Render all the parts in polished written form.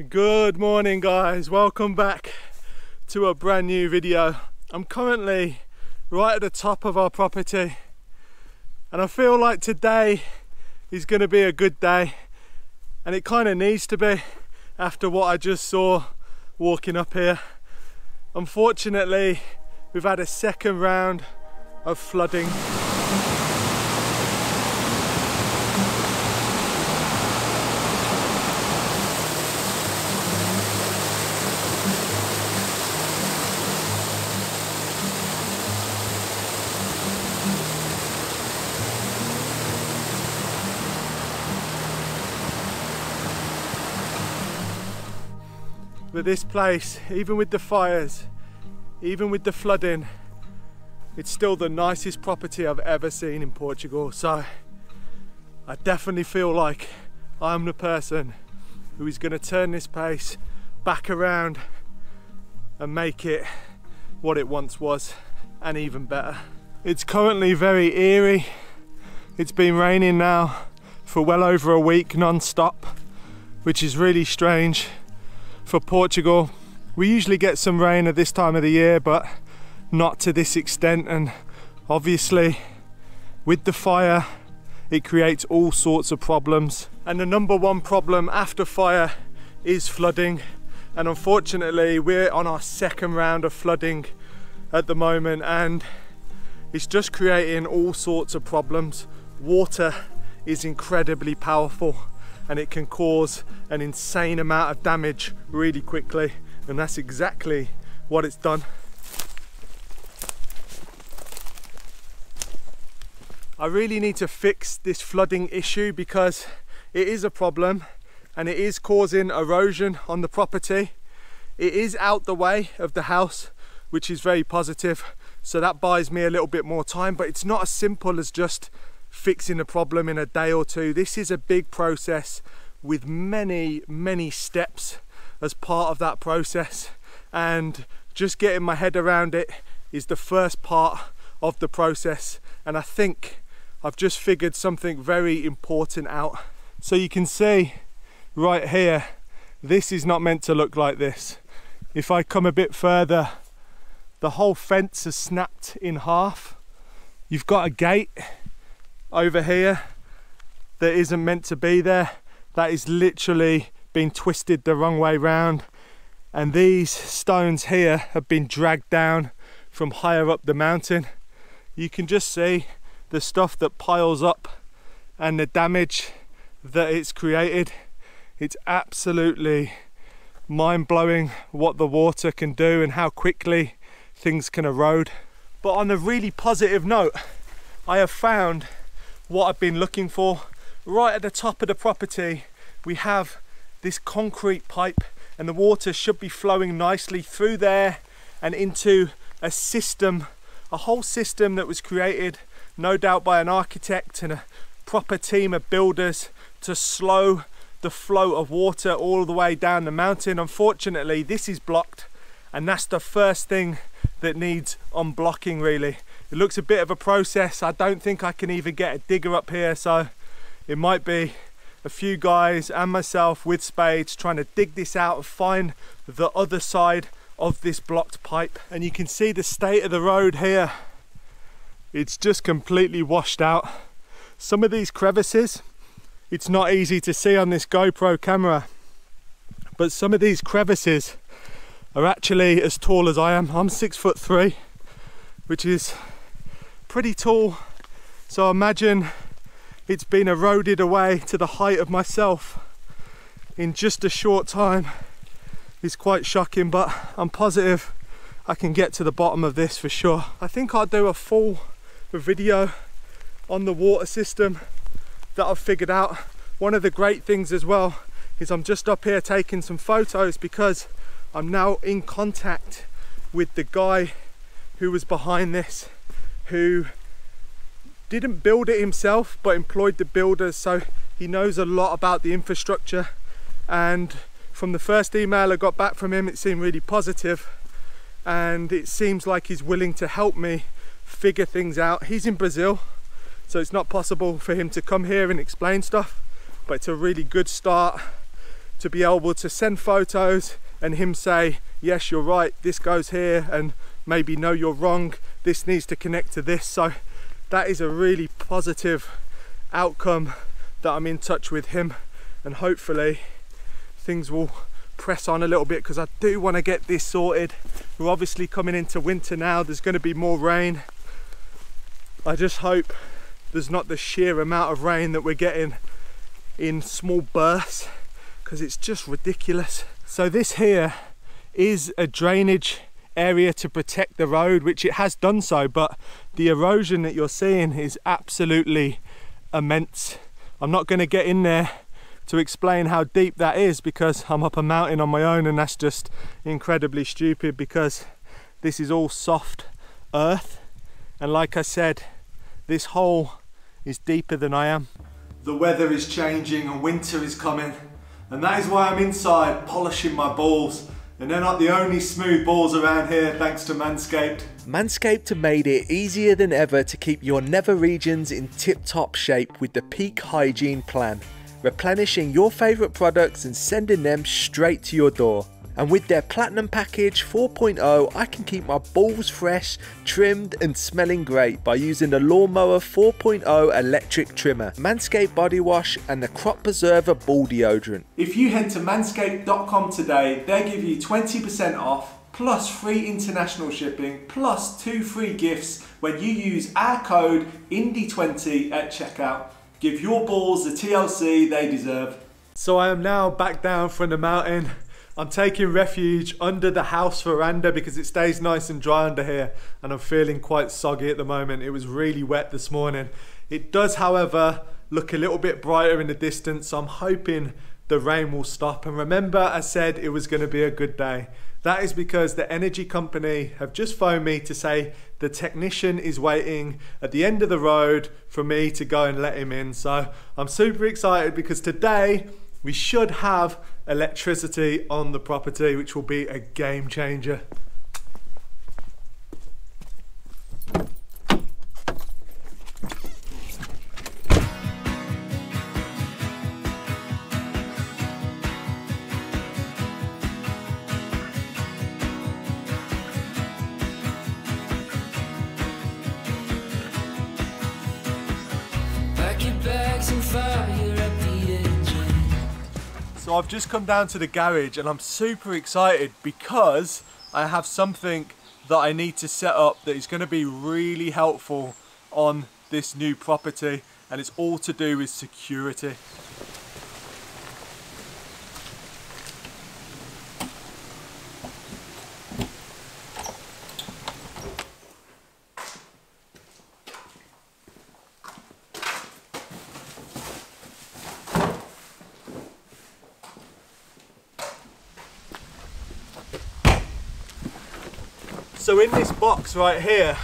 Good morning guys, welcome back to a brand new video. I'm currently right at the top of our property and I feel like today is going to be a good day, and it kind of needs to be after what I just saw walking up here. Unfortunately, we've had a second round of flooding. But this place, even with the fires, even with the flooding, it's still the nicest property I've ever seen in Portugal. So I definitely feel like I'm the person who is going to turn this place back around and make it what it once was, and even better. It's currently very eerie. It's been raining now for well over a week non-stop, which is really strange for Portugal. We usually get some rain at this time of the year, but not to this extent, and obviously with the fire it creates all sorts of problems, and the number one problem after fire is flooding, and unfortunately we're on our second round of flooding at the moment, and it's just creating all sorts of problems. Water is incredibly powerful and it can cause an insane amount of damage really quickly, and that's exactly what it's done. I really need to fix this flooding issue because it is a problem and it is causing erosion on the property. It is out the way of the house, which is very positive, so that buys me a little bit more time, but it's not as simple as just fixing a problem in a day or two. This is a big process with many steps as part of that process, and just getting my head around it is the first part of the process, and I think I've just figured something very important out. So you can see right here, this is not meant to look like this. If I come a bit further, the whole fence has snapped in half. You've got a gate over here that isn't meant to be there. That is literally been twisted the wrong way round, and these stones here have been dragged down from higher up the mountain. You can just see the stuff that piles up and the damage that it's created. It's absolutely mind-blowing what the water can do and how quickly things can erode. But on a really positive note, I have found what I've been looking for. Right at the top of the property we have this concrete pipe, and the water should be flowing nicely through there and into a system, a whole system that was created no doubt by an architect and a proper team of builders to slow the flow of water all the way down the mountain. Unfortunately this is blocked, and that's the first thing that needs unblocking really. It looks a bit of a process. I don't think I can even get a digger up here, so it might be a few guys and myself with spades trying to dig this out and find the other side of this blocked pipe. And you can see the state of the road here. It's just completely washed out. Some of these crevices, it's not easy to see on this GoPro camera, but some of these crevices are actually as tall as I am. I'm 6'3", which is pretty tall, so imagine it's been eroded away to the height of myself in just a short time. It's quite shocking, but I'm positive I can get to the bottom of this for sure. I think I'll do a full video on the water system that I've figured out. One of the great things as well is I'm just up here taking some photos because I'm now in contact with the guy who was behind this, who didn't build it himself but employed the builders, so he knows a lot about the infrastructure. And from the first email I got back from him, it seemed really positive, and it seems like he's willing to help me figure things out. He's in Brazil, so it's not possible for him to come here and explain stuff, but it's a really good start to be able to send photos and him say, yes, you're right, this goes here, and maybe no, you're wrong, this needs to connect to this. So that is a really positive outcome that I'm in touch with him, and hopefully things will press on a little bit, because I do want to get this sorted. We're obviously coming into winter now, there's going to be more rain. I just hope there's not the sheer amount of rain that we're getting in small bursts, because it's just ridiculous. So this here is a drainage area to protect the road, which it has done so, but the erosion that you're seeing is absolutely immense. I'm not going to get in there to explain how deep that is, because I'm up a mountain on my own, and that's just incredibly stupid, because this is all soft earth, and like I said, this hole is deeper than I am. The weather is changing and winter is coming, and that is why I'm inside polishing my balls. And they're not the only smooth balls around here, thanks to Manscaped. Manscaped have made it easier than ever to keep your nether regions in tip-top shape with the Peak Hygiene Plan, replenishing your favourite products and sending them straight to your door. And with their Platinum Package 4.0, I can keep my balls fresh, trimmed and smelling great by using the Lawnmower 4.0 electric trimmer, Manscaped body wash and the Crop Preserver ball deodorant. If you head to manscaped.com today, they give you 20% off, plus free international shipping, plus 2 free gifts when you use our code INDIE20 at checkout. Give your balls the TLC they deserve. So I am now back down from the mountain. I'm taking refuge under the house veranda because it stays nice and dry under here, and I'm feeling quite soggy at the moment. It was really wet this morning. It does, however, look a little bit brighter in the distance, so I'm hoping the rain will stop. And remember, I said it was going to be a good day. That is because the energy company have just phoned me to say the technician is waiting at the end of the road for me to go and let him in. So I'm super excited, because today we should have electricity on the property, which will be a game changer. So I've just come down to the garage and I'm super excited because I have something that I need to set up that is going to be really helpful on this new property, and it's all to do with security. So in this box right here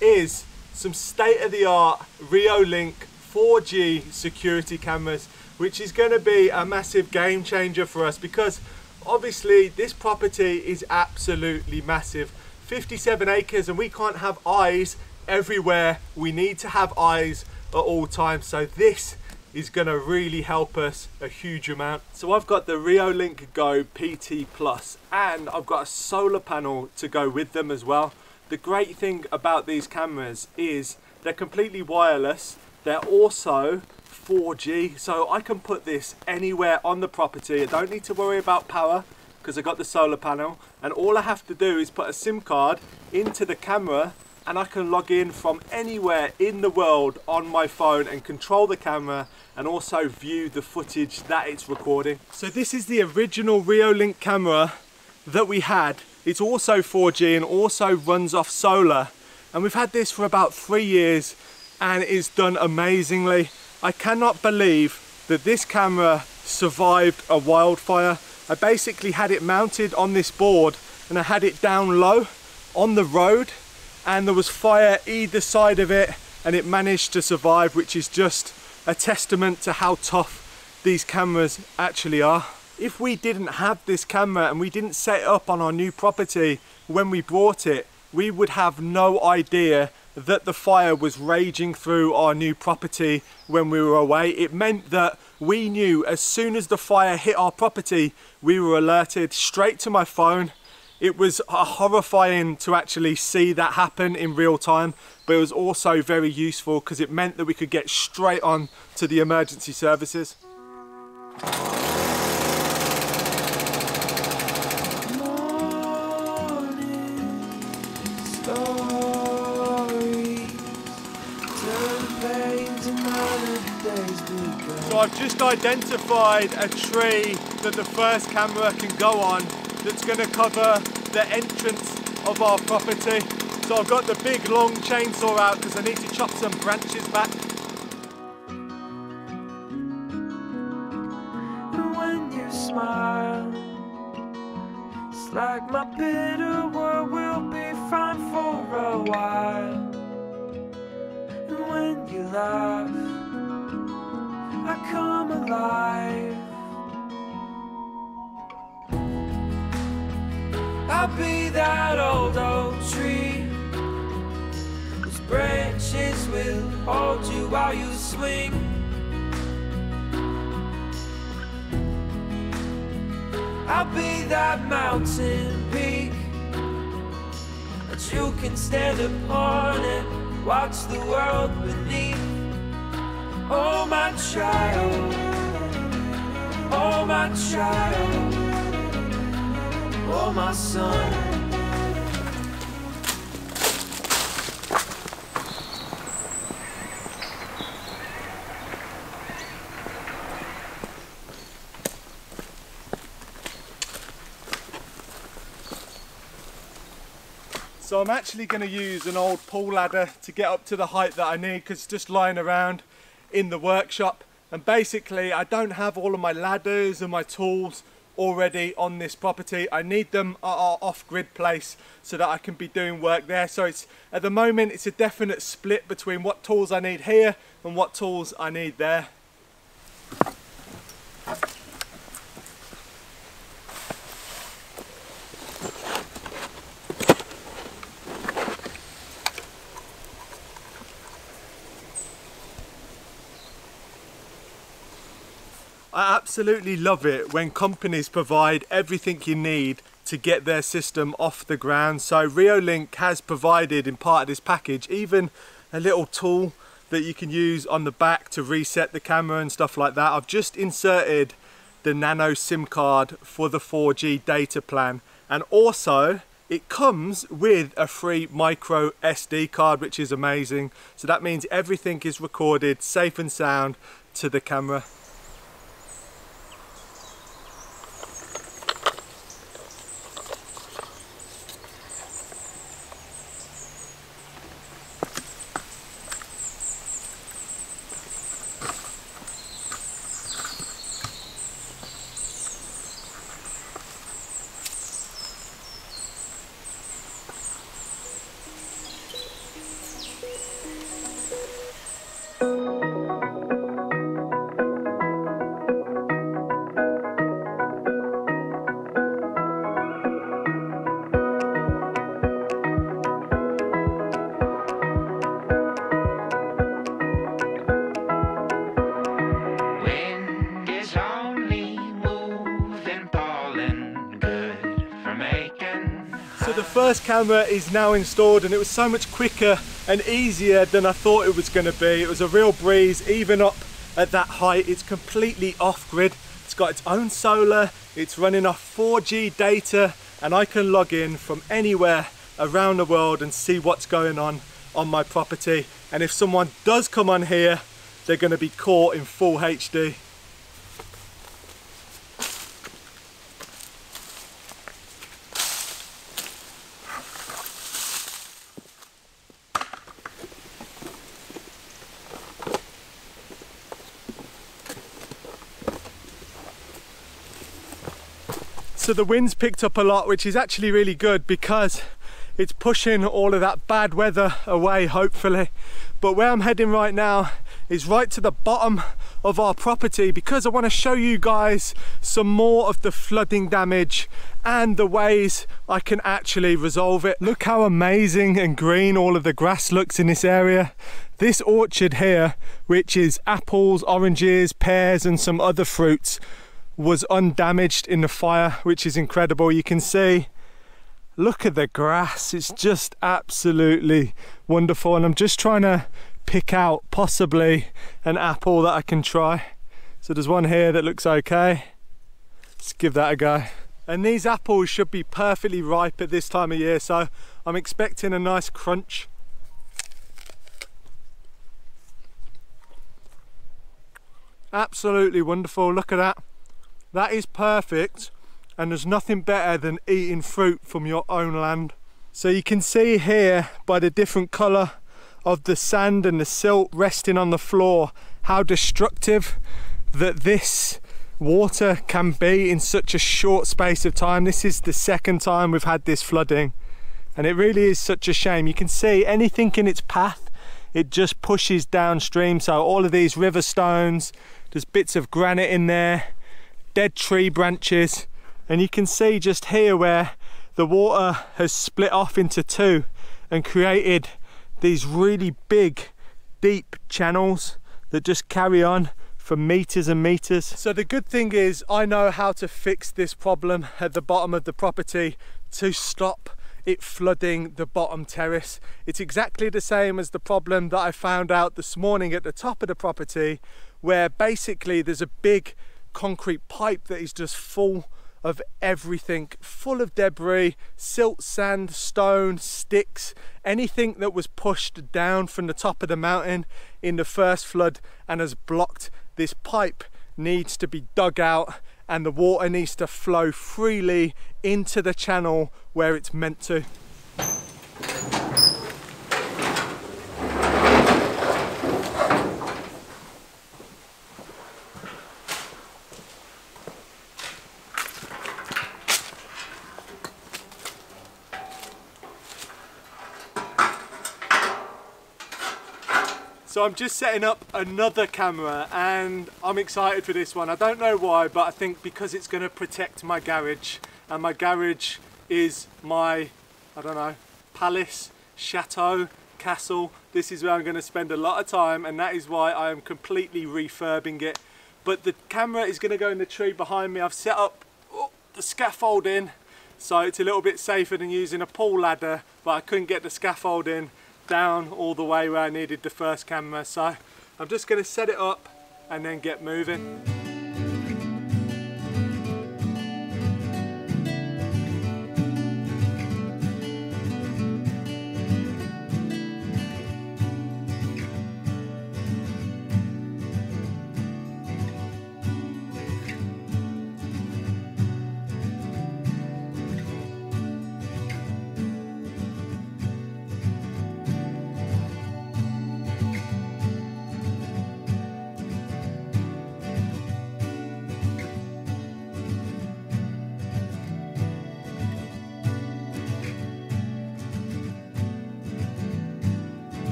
is some state-of-the-art Reolink 4G security cameras, which is going to be a massive game changer for us, because obviously this property is absolutely massive, 57 acres, and we can't have eyes everywhere. We need to have eyes at all times, so this is going to really help us a huge amount. So I've got the Reolink Go PT Plus, and I've got a solar panel to go with them as well. The great thing about these cameras is they're completely wireless. They're also 4G, so I can put this anywhere on the property. I don't need to worry about power because I got the solar panel, and all I have to do is put a SIM card into the camera and I can log in from anywhere in the world on my phone and control the camera and also view the footage that it's recording. So this is the original Reolink camera that we had. It's also 4G and also runs off solar, and we've had this for about 3 years and it's done amazingly. I cannot believe that this camera survived a wildfire. I basically had it mounted on this board and I had it down low on the road, and there was fire either side of it and it managed to survive, which is just a testament to how tough these cameras actually are. If we didn't have this camera and we didn't set it up on our new property when we bought it, we would have no idea that the fire was raging through our new property when we were away. It meant that we knew as soon as the fire hit our property, we were alerted straight to my phone. It was horrifying to actually see that happen in real time, but it was also very useful because it meant that we could get straight on to the emergency services. So I've just identified a tree that the first camera can go on that's going to cover the entrance of our property. So I've got the big long chainsaw out because I need to chop some branches back. When you smile, it's like my bitter world will be fine for a while. And when you laugh, I come alive. I'll be that old oak tree whose branches will hold you while you swing. I'll be that mountain peak that you can stand upon and watch the world beneath. Oh my child, oh my child, oh my son. So I'm actually going to use an old pull ladder to get up to the height that I need because it's just lying around in the workshop, and basically I don't have all of my ladders and my tools already on this property. I need them at our off-grid place so that I can be doing work there. So it's at the moment it's a definite split between what tools I need here and what tools I need there. I absolutely love it when companies provide everything you need to get their system off the ground. So Reolink has provided in part of this package even a little tool that you can use on the back to reset the camera and stuff like that. I've just inserted the nano SIM card for the 4G data plan, and also it comes with a free micro SD card, which is amazing. So that means everything is recorded safe and sound to the camera. So the first camera is now installed, and it was so much quicker and easier than I thought it was going to be. It was a real breeze, even up at that height. It's completely off-grid. It's got its own solar, it's running off 4G data, and I can log in from anywhere around the world and see what's going on my property. And if someone does come on here, they're going to be caught in full HD. So the wind's picked up a lot, which is actually really good because it's pushing all of that bad weather away, hopefully. But where I'm heading right now is right to the bottom of our property because I want to show you guys some more of the flooding damage and the ways I can actually resolve it. Look how amazing and green all of the grass looks in this area. This orchard here, which is apples, oranges, pears and some other fruits, was undamaged in the fire, which is incredible. You can see, look at the grass, it's just absolutely wonderful. And I'm just trying to pick out possibly an apple that I can try. So there's one here that looks okay. Let's give that a go. And these apples should be perfectly ripe at this time of year, so I'm expecting a nice crunch. Absolutely wonderful, look at that. That is perfect, and there's nothing better than eating fruit from your own land. So you can see here by the different colour of the sand and the silt resting on the floor how destructive that this water can be in such a short space of time. This is the second time we've had this flooding, and it really is such a shame. You can see anything in its path, it just pushes downstream. So all of these river stones, there's bits of granite in there, dead tree branches, and you can see just here where the water has split off into two and created these really big deep channels that just carry on for meters and meters. So the good thing is I know how to fix this problem at the bottom of the property to stop it flooding the bottom terrace. It's exactly the same as the problem that I found out this morning at the top of the property, where basically there's a big concrete pipe that is just full of everything, full of debris, silt, sand, stone, sticks, anything that was pushed down from the top of the mountain in the first flood and has blocked this pipe needs to be dug out, and the water needs to flow freely into the channel where it's meant to. So I'm just setting up another camera and I'm excited for this one. I don't know why, but I think because it's going to protect my garage, and my garage is my, I don't know, palace, chateau, castle. This is where I'm going to spend a lot of time, and that is why I am completely refurbing it. But the camera is going to go in the tree behind me. I've set up the scaffolding, so it's a little bit safer than using a pole ladder, but I couldn't get the scaffolding down all the way where I needed the first camera, so I'm just going to set it up and then get moving.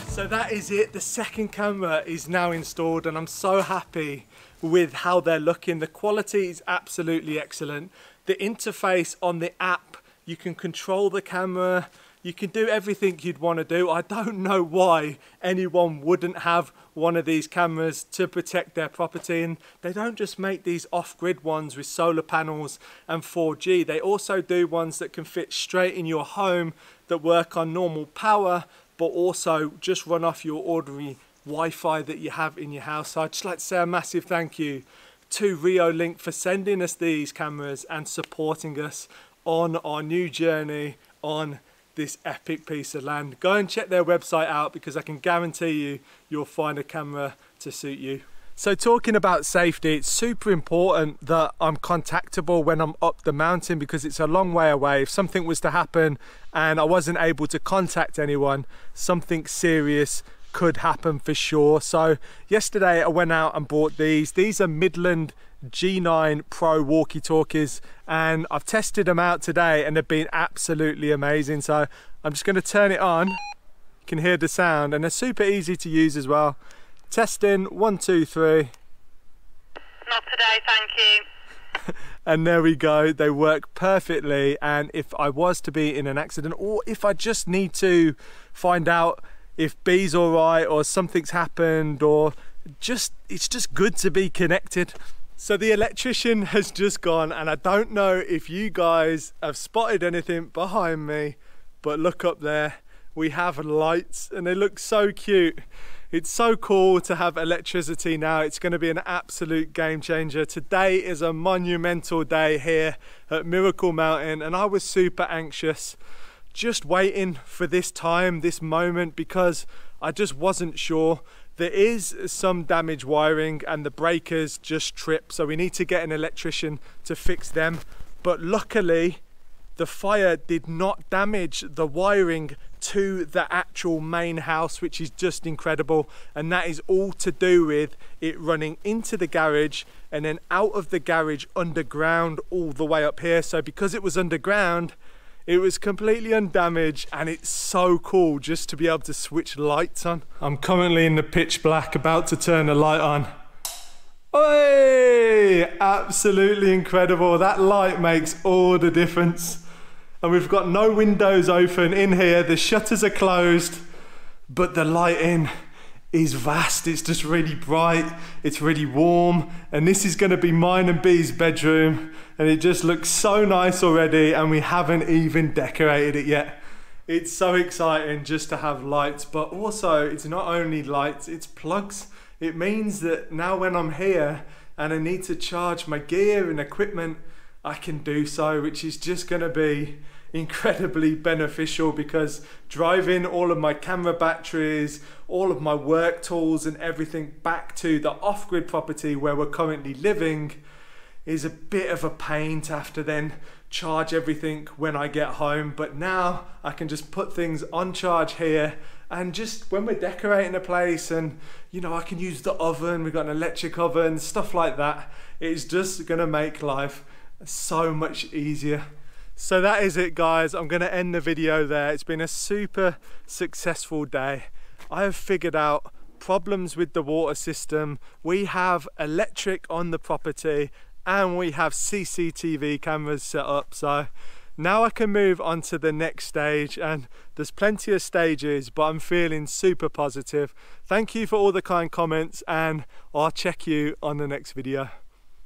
So that is it, the second camera is now installed and I'm so happy with how they're looking. The quality is absolutely excellent. the interface on the app, you can control the camera, you can do everything you'd want to do. I don't know why anyone wouldn't have one of these cameras to protect their property. And they don't just make these off-grid ones with solar panels and 4G. They also do ones that can fit straight in your home, that work on normal power, but also just run off your ordinary Wi-Fi that you have in your house. So I'd just like to say a massive thank you to Reolink for sending us these cameras and supporting us on our new journey on this epic piece of land. Go and check their website out, because I can guarantee you you'll find a camera to suit you. So talking about safety, it's super important that I'm contactable when I'm up the mountain, because it's a long way away. If something was to happen and I wasn't able to contact anyone, something serious could happen for sure. So yesterday I went out and bought these. These are Midland G9 Pro walkie-talkies, and I've tested them out today and they've been absolutely amazing. So I'm just going to turn it on. You can hear the sound, and they're super easy to use as well. Testing, 1, 2, 3. Not today, thank you. And there we go, they work perfectly. And if I was to be in an accident, or if I just need to find out if Bee's all right or something's happened, or it's just good to be connected. So the electrician has just gone, and I don't know if you guys have spotted anything behind me, but look up there, we have lights and they look so cute. It's so cool to have electricity now. It's going to be an absolute game changer. Today is a monumental day here at Miracle Mountain, and I was super anxious, just waiting for this time, this moment, because I just wasn't sure. There is some damaged wiring and the breakers just trip, so we need to get an electrician to fix them. But luckily, the fire did not damage the wiring to the actual main house, which is just incredible. And that is all to do with it running into the garage and then out of the garage underground all the way up here. So because it was underground, it was completely undamaged, and it's so cool just to be able to switch lights on. I'm currently in the pitch black, about to turn the light on. Oi! Absolutely incredible. That light makes all the difference. And we've got no windows open in here. The shutters are closed, but the lighting is vast. It's just really bright. It's really warm. And this is going to be mine and Bee's bedroom. And it just looks so nice already, and we haven't even decorated it yet. It's so exciting just to have lights, but also it's not only lights, it's plugs. It means that now when I'm here and I need to charge my gear and equipment, I can do so, which is just going to be incredibly beneficial, because driving all of my camera batteries, all of my work tools and everything back to the off-grid property where we're currently living is a bit of a pain to have to then charge everything when I get home. But now I can just put things on charge here, and just when we're decorating a place, and you know, I can use the oven, we've got an electric oven, stuff like that. It's just gonna make life so much easier. So that is it, guys. I'm gonna end the video there. It's been a super successful day. I have figured out problems with the water system. We have electric on the property, and we have CCTV cameras set up. So now I can move on to the next stage, and there's plenty of stages, but I'm feeling super positive. Thank you for all the kind comments, and I'll check you on the next video.